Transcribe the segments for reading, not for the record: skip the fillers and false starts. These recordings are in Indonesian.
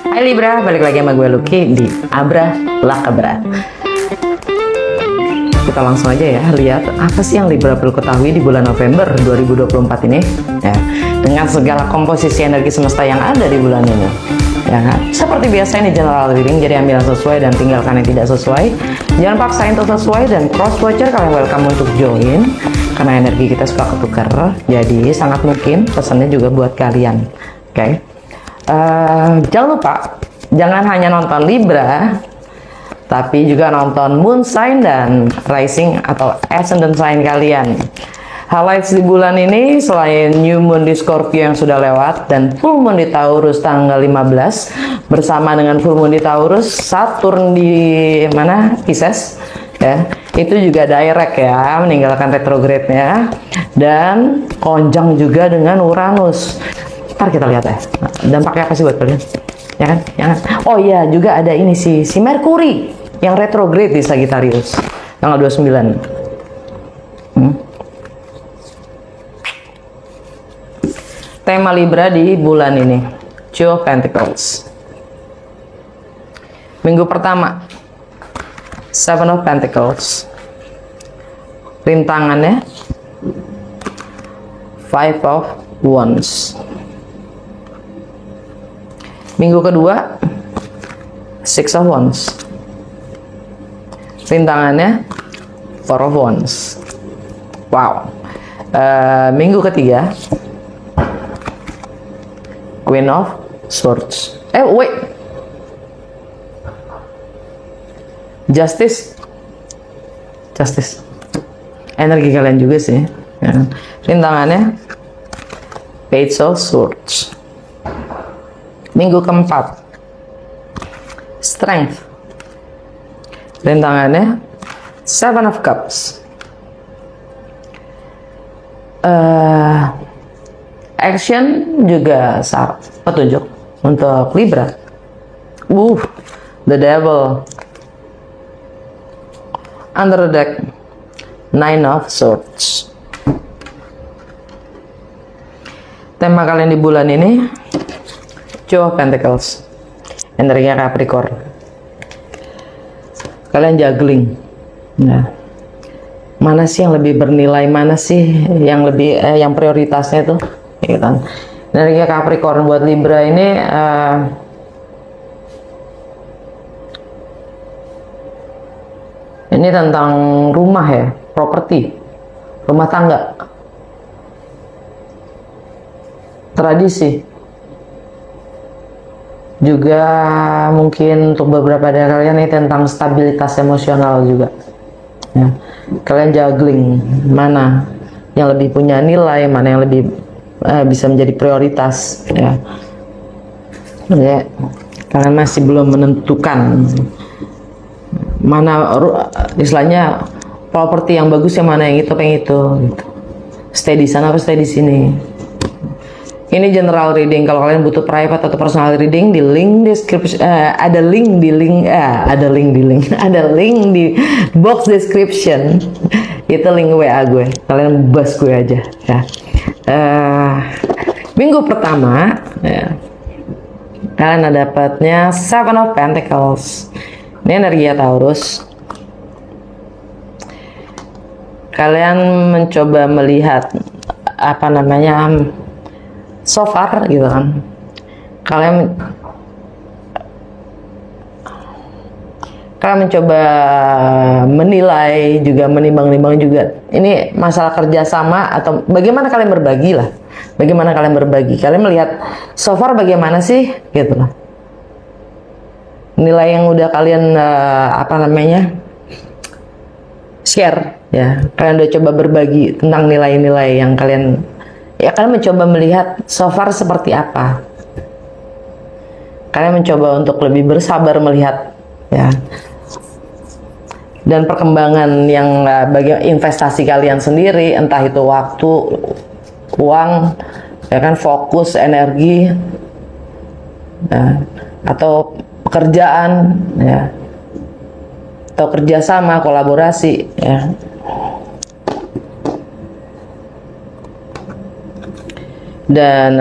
Hai Libra, balik lagi sama gue Lucky di Abra Lakabra. Kita langsung aja ya lihat apa sih yang Libra perlu ketahui di bulan November 2024 ini ya, dengan segala komposisi energi semesta yang ada di bulan ini ya kan? Seperti biasa ini general reading, jadi ambil yang sesuai dan tinggalkan yang tidak sesuai. Jangan paksain untuk sesuai, dan cross watcher kalian welcome untuk join karena energi kita suka ketukar, jadi sangat mungkin pesannya juga buat kalian. Oke. Jangan lupa, jangan hanya nonton Libra, tapi juga nonton moon sign dan rising atau ascendant sign kalian. Highlights di bulan ini selain new moon di Scorpio yang sudah lewat dan full moon di Taurus tanggal 15 bersama dengan full moon di Taurus, Saturn di mana? Pisces ya. Itu juga direct ya, meninggalkan retrograde-nya, dan konjang juga dengan Uranus. Ntar kita lihat ya, dampaknya apa sih buat kalian? Ya kan? Ya kan? Oh iya, juga ada ini si Mercury yang retrograde di Sagittarius tanggal 29. Tema Libra di bulan ini, Two of Pentacles. Minggu pertama, Seven of Pentacles. Rintangannya, Five of Wands. Minggu kedua, Six of Wands. Rintangannya, Four of Wands. Wow. Minggu ketiga, Queen of Swords. Wait. Justice. Energi kalian juga sih. Ya. Rintangannya, Page of Swords. Minggu keempat, Strength. Rintangannya, Seven of Cups. Action juga petunjuk untuk Libra. The Devil. Under the deck, Nine of Swords. Tema kalian di bulan ini, Two of Pentacles. Energinya Capricorn. Kalian juggling. Nah, mana sih yang lebih bernilai, mana sih yang lebih yang prioritasnya tuh, gitu kan? Energinya Capricorn buat Libra ini tentang rumah ya, properti, rumah tangga, tradisi, juga mungkin untuk beberapa dari kalian ini tentang stabilitas emosional juga ya. Kalian juggling mana yang lebih punya nilai, mana yang lebih bisa menjadi prioritas ya. Kalian masih belum menentukan mana istilahnya properti yang bagus yang mana, yang itu gitu. Stay di sana apa stay di sini. Ini general reading. Kalau kalian butuh private atau personal reading, di link description ada link di box description. Itu link WA gue. Kalian bas gue aja ya. Minggu pertama ya, kalian dapatnya Seven of Pentacles. Ini energi Taurus. Kalian mencoba melihat apa namanya, so far gitu kan, kalian mencoba menilai juga, menimbang-nimbang juga ini masalah kerjasama atau bagaimana kalian berbagi lah, bagaimana kalian berbagi, kalian melihat so far bagaimana sih gitu lah, nilai yang udah kalian share ya, kalian udah coba berbagi tentang nilai-nilai yang kalian mencoba melihat so far seperti apa. Kalian mencoba untuk lebih bersabar melihat ya, dan perkembangan yang bagi investasi kalian sendiri, entah itu waktu, uang ya kan, fokus, energi ya, atau pekerjaan ya, atau kerjasama, kolaborasi ya. Dan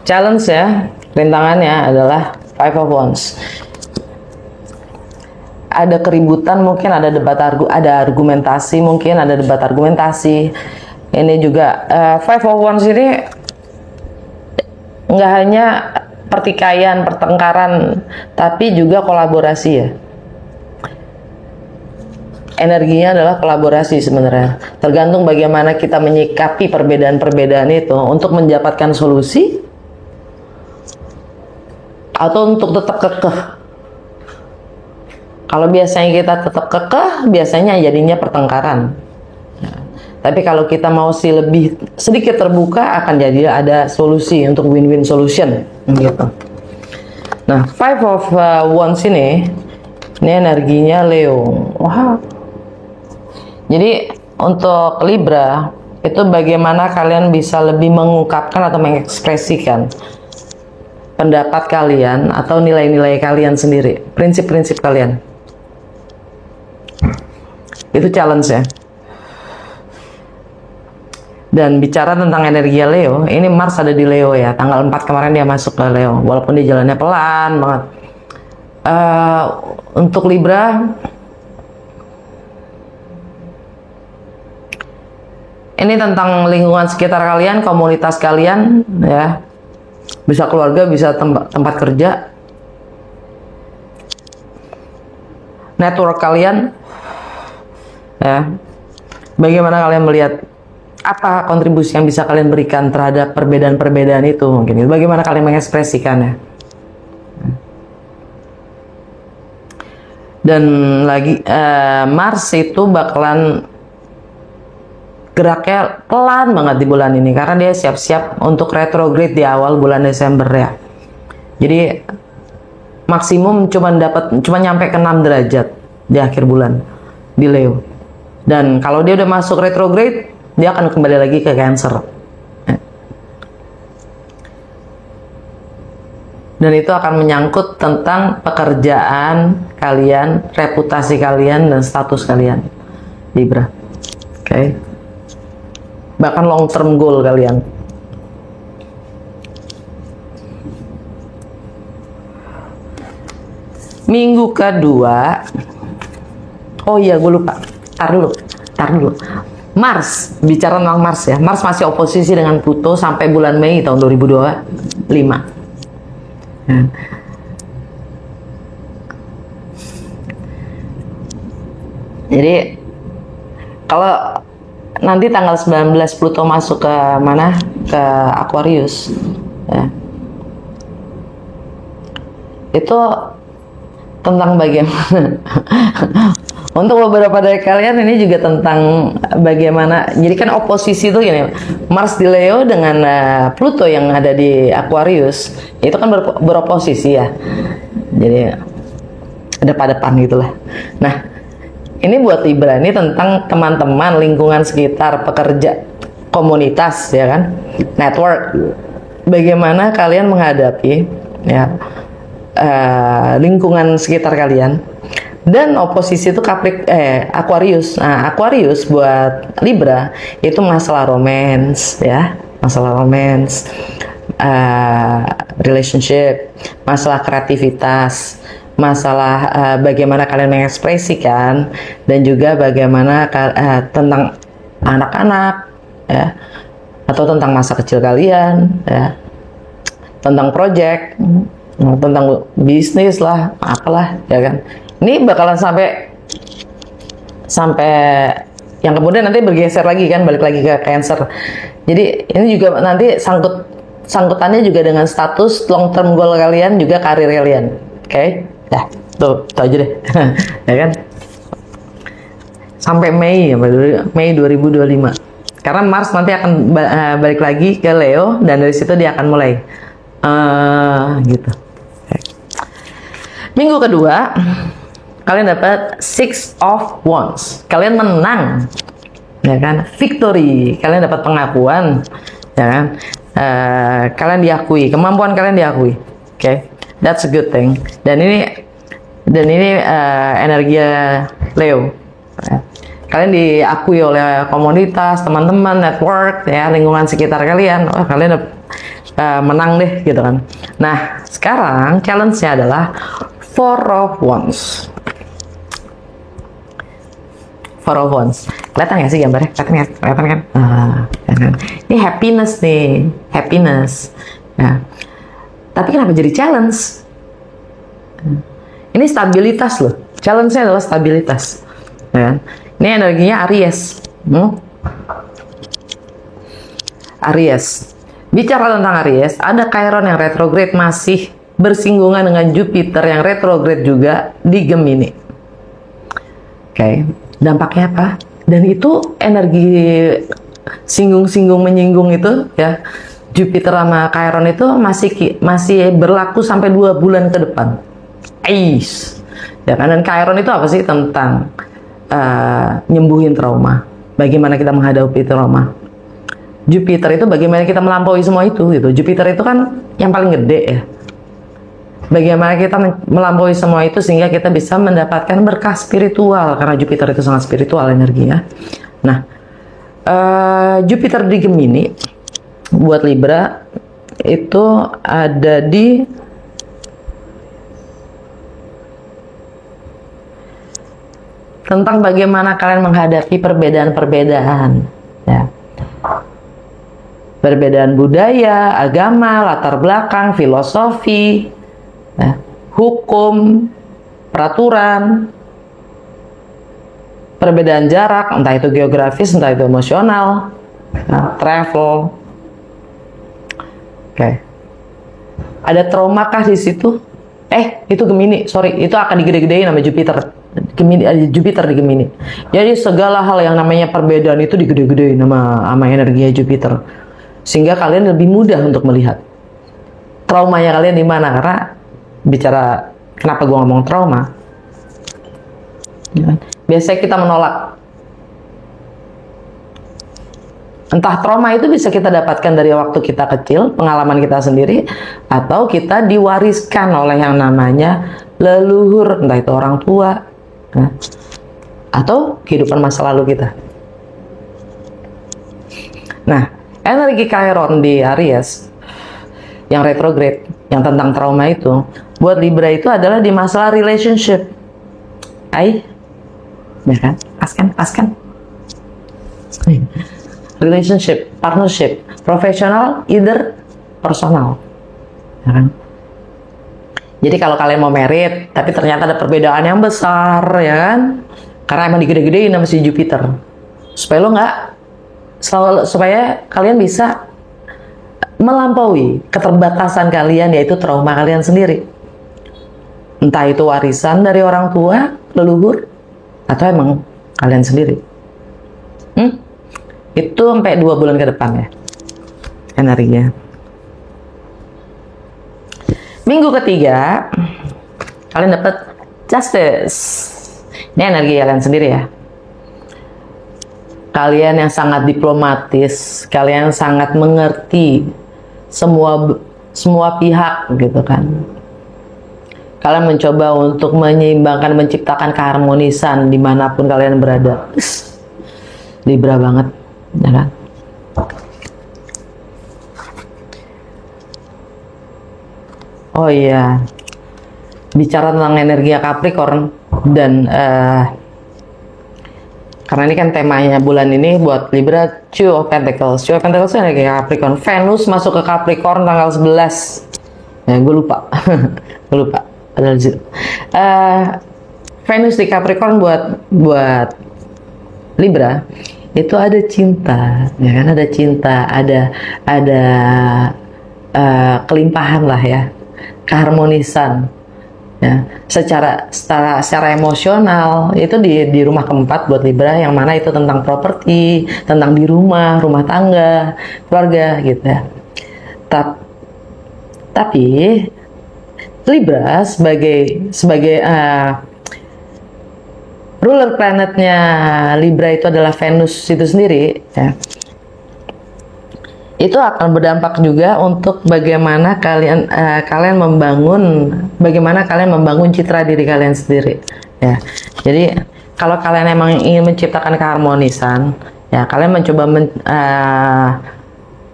challenge ya, rintangannya adalah Five of Wands. Ada keributan, mungkin ada ada argumentasi, mungkin ada debat argumentasi. Ini juga Five of Wands ini nggak hanya pertikaian, pertengkaran, tapi juga kolaborasi ya. Energinya adalah kolaborasi sebenarnya. Tergantung bagaimana kita menyikapi perbedaan-perbedaan itu untuk mendapatkan solusi atau untuk tetap kekeh. Kalau biasanya kita tetap kekeh, biasanya jadinya pertengkaran. Tapi kalau kita mau lebih sedikit terbuka, akan jadi ada solusi untuk win-win solution gitu. Nah, Five of Wands ini energinya Leo. Wah. Jadi untuk Libra itu bagaimana kalian bisa lebih mengungkapkan atau mengekspresikan pendapat kalian atau nilai-nilai kalian sendiri, prinsip-prinsip kalian. Itu challenge ya. Dan bicara tentang energi Leo, ini Mars ada di Leo ya. Tanggal 4 kemarin dia masuk ke Leo, walaupun dia jalannya pelan banget. Untuk Libra, ini tentang lingkungan sekitar kalian, komunitas kalian, ya. Bisa keluarga, bisa tempat kerja, network kalian, ya. Bagaimana kalian melihat apa kontribusi yang bisa kalian berikan terhadap perbedaan-perbedaan itu mungkin? Bagaimana kalian mengekspresikannya? Dan lagi Mars itu bakalan geraknya pelan banget di bulan ini karena dia siap-siap untuk retrograde di awal bulan Desember ya. Jadi maksimum cuma nyampe ke 6 derajat di akhir bulan di Leo. Dan kalau dia udah masuk retrograde, dia akan kembali lagi ke Cancer. Dan itu akan menyangkut tentang pekerjaan kalian, reputasi kalian, dan status kalian, Libra. Oke. Bahkan long term goal kalian. Minggu kedua, oh iya gue lupa, tar dulu. Mars, bicara tentang Mars ya. Mars masih oposisi dengan Pluto sampai bulan Mei tahun 2025. Jadi kalau nanti tanggal 19 Pluto masuk ke mana? Ke Aquarius ya. Itu tentang bagaimana untuk beberapa dari kalian ini juga tentang bagaimana, jadi kan oposisi itu gini, Mars di Leo dengan Pluto yang ada di Aquarius itu kan beroposisi ya, jadi depan-depan gitulah. Nah, ini buat Libra ini tentang teman-teman, lingkungan sekitar, pekerja, komunitas ya kan, network. Bagaimana kalian menghadapi ya lingkungan sekitar kalian. Dan oposisi itu Aquarius. Nah, Aquarius buat Libra itu masalah romance ya, masalah romance, relationship, masalah kreativitas, masalah bagaimana kalian mengekspresikan, dan juga bagaimana tentang anak-anak ya, atau tentang masa kecil kalian ya, tentang project, tentang bisnis lah, apalah ya kan. Ini bakalan sampai yang kemudian nanti bergeser lagi kan, balik lagi ke Cancer. Jadi ini juga nanti sangkutannya juga dengan status long term goal kalian, juga karir kalian. Oke? Ya, tuh aja deh. Ya kan? Sampai Mei 2025. Karena Mars nanti akan balik lagi ke Leo, dan dari situ dia akan mulai gitu. Minggu kedua, kalian dapat Six of Wands. Kalian menang, ya kan? Victory. Kalian dapat pengakuan, ya kan? Kalian diakui, kemampuan kalian diakui. Oke, that's a good thing. Dan ini energi Leo. kalian diakui oleh komunitas, teman-teman, network, ya, lingkungan sekitar kalian. Wah, kalian menang deh, gitu kan. Nah, sekarang challenge-nya adalah Four of Wands. Four of Wands. Kelihatan nggak sih gambarnya? Kelihatan kan? Ini happiness nih, happiness. Ya. Tapi kenapa jadi challenge? Ini stabilitas loh. Challenge-nya adalah stabilitas. Ya. Ini energinya Aries. Aries. Bicara tentang Aries, ada Chiron yang retrograde masih bersinggungan dengan Jupiter yang retrograde juga di Gemini. Oke. Dampaknya apa? Dan itu energi singgung-singgung menyinggung itu, ya, Jupiter sama Chiron itu masih berlaku sampai 2 bulan ke depan. Ya kan? Dan Chiron itu apa sih? Tentang nyembuhin trauma. Bagaimana kita menghadapi trauma. Jupiter itu bagaimana kita melampaui semua itu, gitu. Jupiter itu kan yang paling gede, ya. Bagaimana kita melampaui semua itu sehingga kita bisa mendapatkan berkah spiritual, karena Jupiter itu sangat spiritual energinya. Nah, Jupiter di Gemini buat Libra itu ada di tentang bagaimana kalian menghadapi perbedaan-perbedaan, ya. Perbedaan budaya, agama, latar belakang, filosofi, ya, hukum, peraturan, perbedaan jarak, entah itu geografis, entah itu emosional, nah, travel. Oke. Ada trauma kah di situ? Itu Gemini, sorry, itu akan digede-gedein sama Jupiter. Jupiter di Gemini. Jadi segala hal yang namanya perbedaan itu digede-gedein sama energinya Jupiter. Sehingga kalian lebih mudah untuk melihat traumanya kalian di mana. Karena bicara kenapa gue ngomong trauma, biasanya kita menolak. Entah trauma itu bisa kita dapatkan dari waktu kita kecil, pengalaman kita sendiri, atau kita diwariskan oleh yang namanya leluhur, entah itu orang tua, atau kehidupan masa lalu kita. Nah, energi Chiron di Aries yang retrograde, yang tentang trauma itu, buat Libra itu adalah di masalah relationship. Ya kan? Pas kan? Relationship, partnership, profesional, either personal. Ya kan? Jadi kalau kalian mau merit, tapi ternyata ada perbedaan yang besar, ya kan? Karena emang digede-gedein sama si Jupiter. Supaya kalian bisa melampaui keterbatasan kalian, yaitu trauma kalian sendiri. Entah itu warisan dari orang tua, leluhur, atau emang kalian sendiri. Itu sampai 2 bulan ke depan, ya, energinya. Minggu ketiga, kalian dapat Justice. Ini energi kalian sendiri, ya. Kalian yang sangat diplomatis, kalian sangat mengerti semua pihak, gitu kan. Kalian mencoba untuk menyeimbangkan, menciptakan keharmonisan dimanapun kalian berada. Libra banget, ya kan? Oh iya, bicara tentang energi Capricorn dan karena ini kan temanya bulan ini buat Libra, Two of Pentacles. Two of Pentacles itu energi Capricorn. Venus masuk ke Capricorn tanggal 11. Ya, gue lupa. Gue lupa. Ada di situ. Venus di Capricorn buat Libra itu ada cinta, ya kan? Ada cinta, ada kelimpahan lah, ya, keharmonisan. Ya, secara emosional itu di rumah keempat buat Libra, yang mana itu tentang properti, tentang di rumah tangga, keluarga, gitu ya. Tapi Libra sebagai ruler planetnya Libra itu adalah Venus itu sendiri, ya. Itu akan berdampak juga untuk bagaimana kalian membangun citra diri kalian sendiri, ya. Jadi kalau kalian emang ingin menciptakan keharmonisan, ya kalian mencoba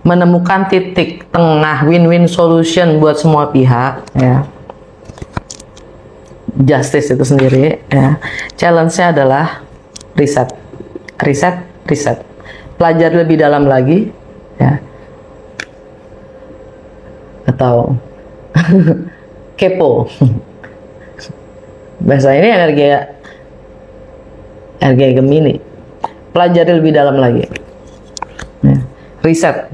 menemukan titik tengah win-win solution buat semua pihak, ya. Justice itu sendiri, ya. Challenge-nya adalah riset. Pelajari lebih dalam lagi, ya. Atau kepo. Bahasa ini energi Gemini. Pelajari lebih dalam lagi, ya. Riset.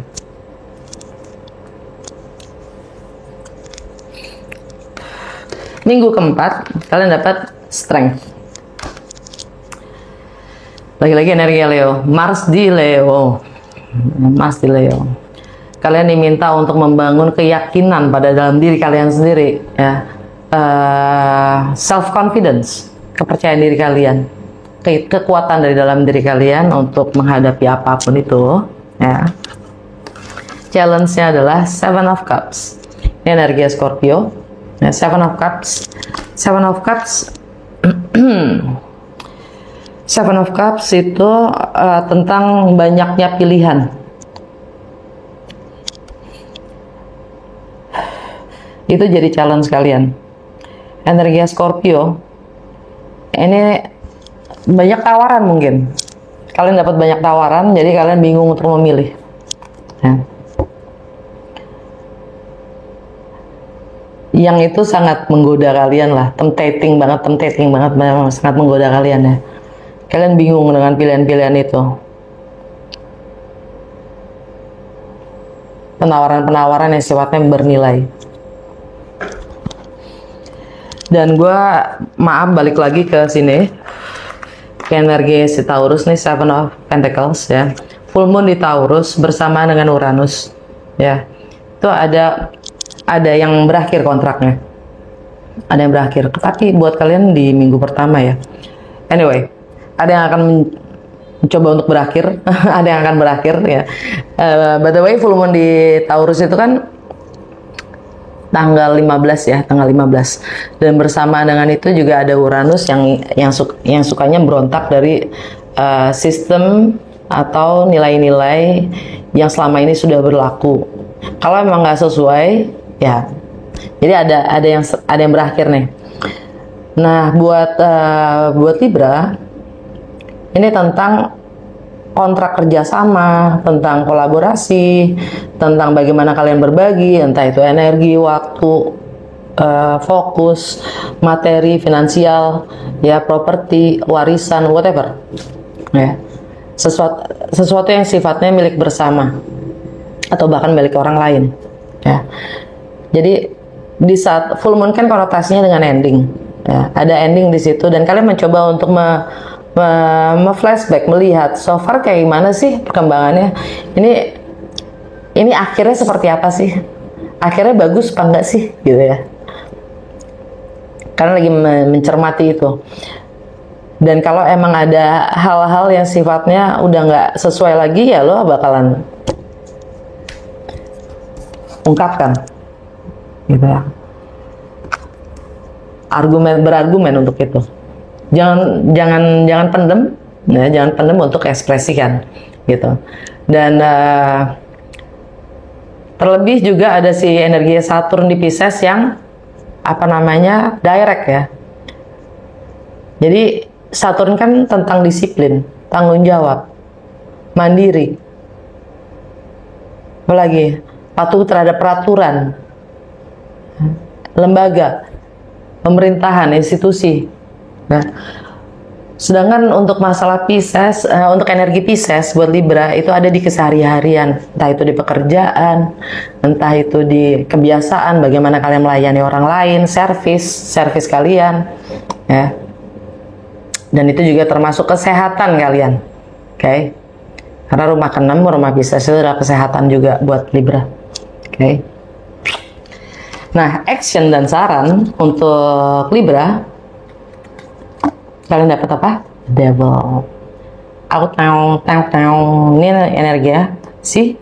Minggu keempat, kalian dapat strength. Lagi-lagi energi Leo. Mars di Leo. Kalian diminta untuk membangun keyakinan pada dalam diri kalian sendiri, ya. Self confidence, kepercayaan diri kalian, kekuatan dari dalam diri kalian untuk menghadapi apapun itu, ya. Challenge-nya adalah Seven of Cups. Ini energi Scorpio. Ya, Seven of Cups. Seven of Cups itu tentang banyaknya pilihan. Itu jadi challenge kalian. Energi Scorpio ini banyak tawaran mungkin. Kalian dapat banyak tawaran, jadi kalian bingung untuk memilih. Ya. Yang itu sangat menggoda kalian lah, tempting banget, sangat menggoda kalian, ya. Kalian bingung dengan pilihan-pilihan itu. Penawaran-penawaran yang sifatnya bernilai. Dan gue balik lagi ke sini, ke energi si Taurus nih, Seven of Pentacles, ya. Full moon di Taurus bersama dengan Uranus, ya. Itu ada yang berakhir kontraknya, ada yang berakhir, tapi buat kalian di minggu pertama, ya. Anyway, ada yang akan mencoba untuk berakhir, ada yang akan berakhir, ya. By the way, full moon di Taurus itu kan tanggal 15, ya, tanggal 15, dan bersama dengan itu juga ada Uranus yang sukanya berontak dari sistem atau nilai-nilai yang selama ini sudah berlaku. Kalau emang nggak sesuai, ya, jadi ada yang berakhir nih. Nah, buat Libra ini tentang kontrak kerjasama, tentang kolaborasi, tentang bagaimana kalian berbagi, entah itu energi, waktu, fokus, materi, finansial, ya, properti, warisan, whatever, ya, sesuatu yang sifatnya milik bersama atau bahkan milik orang lain, ya. Jadi di saat full moon kan konotasinya dengan ending, ya, ada ending di situ, dan kalian mencoba untuk flashback, melihat so far kayak gimana sih perkembangannya, ini akhirnya seperti apa sih, akhirnya bagus apa enggak sih, gitu, ya. Kalian lagi mencermati itu, dan kalau emang ada hal-hal yang sifatnya udah nggak sesuai lagi, ya lo bakalan ungkapkan, gitu, ya. Berargumen untuk itu. Jangan pendem, ya, jangan pendem untuk ekspresikan, gitu. Dan terlebih juga ada si energi Saturn di Pisces yang direct, ya. Jadi Saturn kan tentang disiplin, tanggung jawab, mandiri, apalagi patuh terhadap peraturan, lembaga, pemerintahan, institusi. Nah, sedangkan untuk masalah Pisces, untuk energi Pisces buat Libra itu ada di kesehari-harian, entah itu di pekerjaan, entah itu di kebiasaan, bagaimana kalian melayani orang lain, service kalian, ya. Dan itu juga termasuk kesehatan kalian, oke? Karena rumah ke-6, rumah Pisces itu adalah kesehatan juga buat Libra, oke? Nah, action dan saran untuk Libra, kalian dapat apa? Devil. Ini energi, ya, si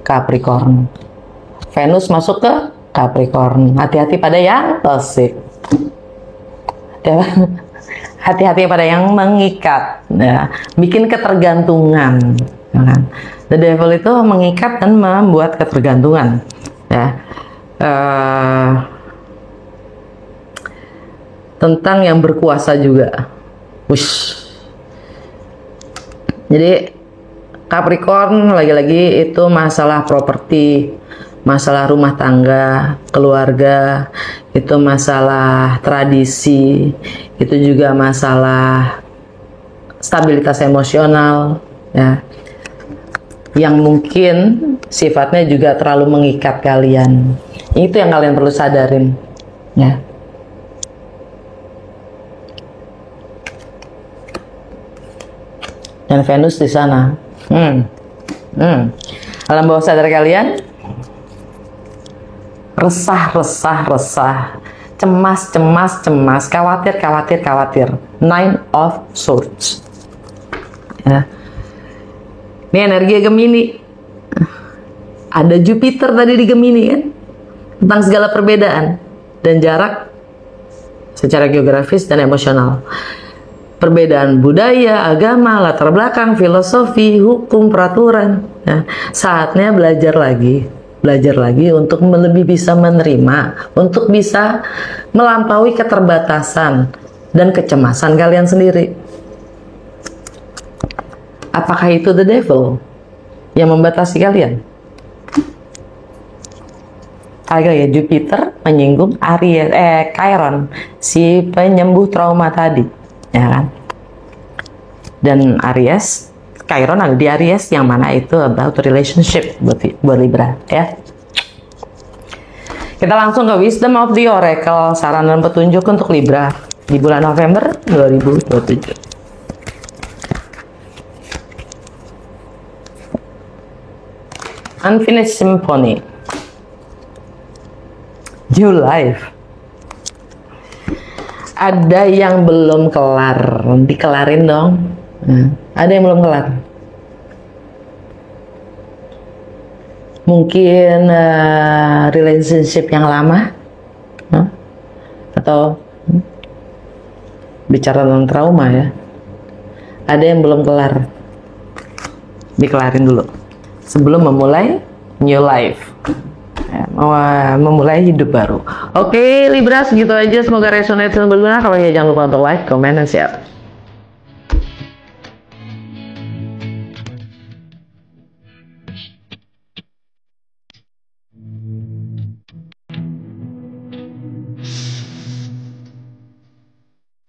Capricorn. Venus masuk ke Capricorn. Hati-hati pada yang toxic. hati-hati pada yang mengikat, ya, bikin ketergantungan. Ya kan? The devil itu mengikat dan membuat ketergantungan. Ya. Tentang yang berkuasa juga. Wush. Jadi Capricorn lagi-lagi itu masalah properti, masalah rumah tangga, keluarga, itu masalah tradisi, itu juga masalah stabilitas emosional, ya, yang mungkin sifatnya juga terlalu mengikat kalian. Itu yang kalian perlu sadarin, ya. Dan Venus di sana. Alam bawah sadar kalian resah, cemas, khawatir. Nine of Swords. Ya. Ini energi Gemini. Ada Jupiter tadi di Gemini kan, tentang segala perbedaan dan jarak secara geografis dan emosional. Perbedaan budaya, agama, latar belakang, filosofi, hukum, peraturan. Ya, saatnya belajar lagi untuk lebih bisa menerima, untuk bisa melampaui keterbatasan dan kecemasan kalian sendiri. Apakah itu the devil yang membatasi kalian? Agak ya, Jupiter menyinggung Chiron, si penyembuh trauma tadi. Ya kan? Dan Aries, Chiron ada di Aries, yang mana itu about relationship buat Libra, ya. Kita langsung ke Wisdom of the Oracle, saran dan petunjuk untuk Libra di bulan November 2027. Unfinished Symphony, New Life. Ada yang belum kelar, dikelarin dong. Ada yang belum kelar. Mungkin relationship yang lama, atau bicara tentang trauma ya. Ada yang belum kelar, dikelarin dulu sebelum memulai new life. Memulai hidup baru. Oke, Libra, segitu aja. Semoga resonate dan berguna. Kalau ya, jangan lupa untuk like, comment, dan share.